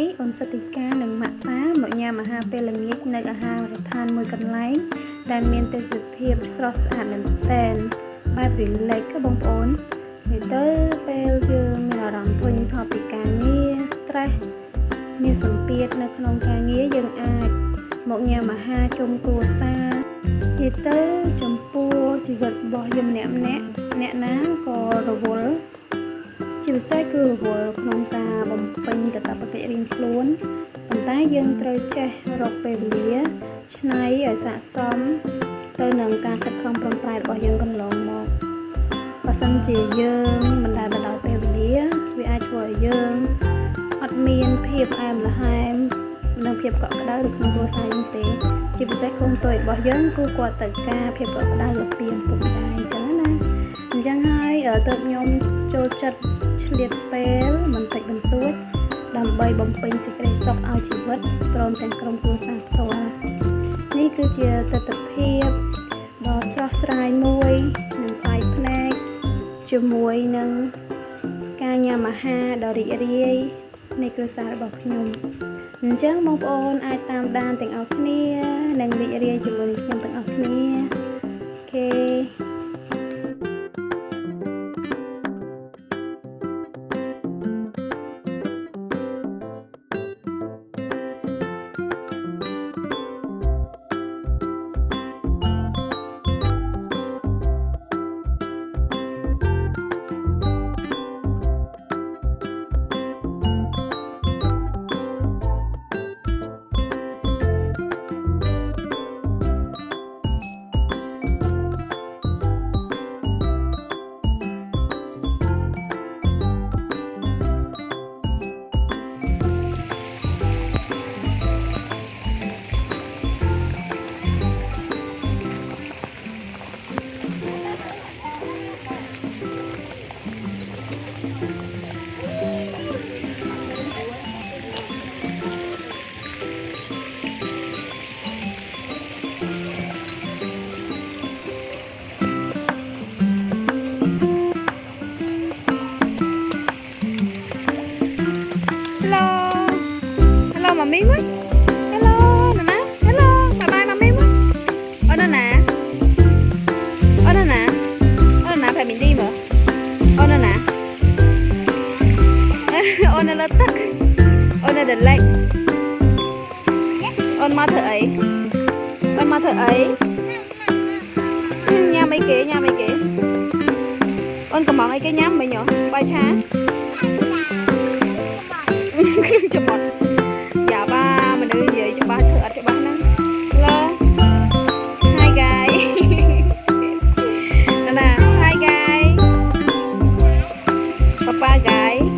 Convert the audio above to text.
នេះអូនសតិកានិងម៉ាក់ប៉ាមកញ៉ាំអាហារពេលល្ងាចនៅអាហារដ្ឋានមួយកន្លែងដែលមានទេសភាពស្រស់ស្អាតមែនទែនបែប relax បងប្អូននិយាយទៅពេលយើងមានអារម្មណ៍ធុញថប់ពីការងារ stress មានសម្ពាធនៅក្នុងការងារយើងអាចមកញ៉ាំអាហារជុំគ្រួសារនិយាយទៅចំពោះជីវិតរបស់យើងម្នាក់អ្នកណាក៏រវល់ជាពិសេសគឺរវល់ក្នុងការបំពេញកាតព្វកិច្ចរៀងខ្លួនប៉ុន្តែយើងត្រូវចេះរកពេលវេលាឆ្នៃឲ្យស័ក្តិសមទៅនឹងការខិតខំប្រឹងប្រែងរបស់យើងកន្លងមកបើសិនជាយើងមិនដែលបដោយពេលវេលាវាអាចធ្វើឲ្យយើងអត់មានភាពអែមល្ហែមនិងភាពកក់ក្ដៅនៅក្នុងគ្រួសារយើងទេជាពិសេសកូនតូចរបស់យើងគឺគាត់ត្រូវការភាពកក់ក្ដៅពីឪពុកម្ដាយអញ្ចឹងណាអញ្ចឹងហើយទើបខ្ញុំចូលចិត្តឆ្លៀតពេលបន្តិចបន្តួចដើម្បីបំពេញសេចក្តីសុខឲ្យជីវិតព្រមទាំងក្រុមគ្រួសារផ្ទាល់នេះគឺជាទស្សនវិជ្ជាដ៏ស្រស់ស្រាយមួយនិងប្លែកភ្នែកជាមួយនឹងការញ៉ាំអាហារដ៏រីករាយនៃគ្រួសាររបស់ខ្ញុំអញ្ចឹងបងប្អូនអាចតាមដានទាំងអស់គ្នានិងរីករាយជាមួយនឹងខ្ញុំទាំងអស់គ្នាអូខេHello mami mới. Hello nè. Hello, bye bye mami mới. Ôi nè. Ôi nè. Ôi nè phải mình đi mà. Ôi nè. Ôi nè lên tắc. Ôi nè đỉnh lạnh. Ôi mau thử ấy. Ôi mau thử ấy. Nha mấy kế. Ôi cầm món ấy cái nhám mày nhỏ. Quay cha. Chụp một. Dạ ba mình đưa về cho ba thử cho ba nè. Hello. Hi guys. Nè, hi guys. Papa guys.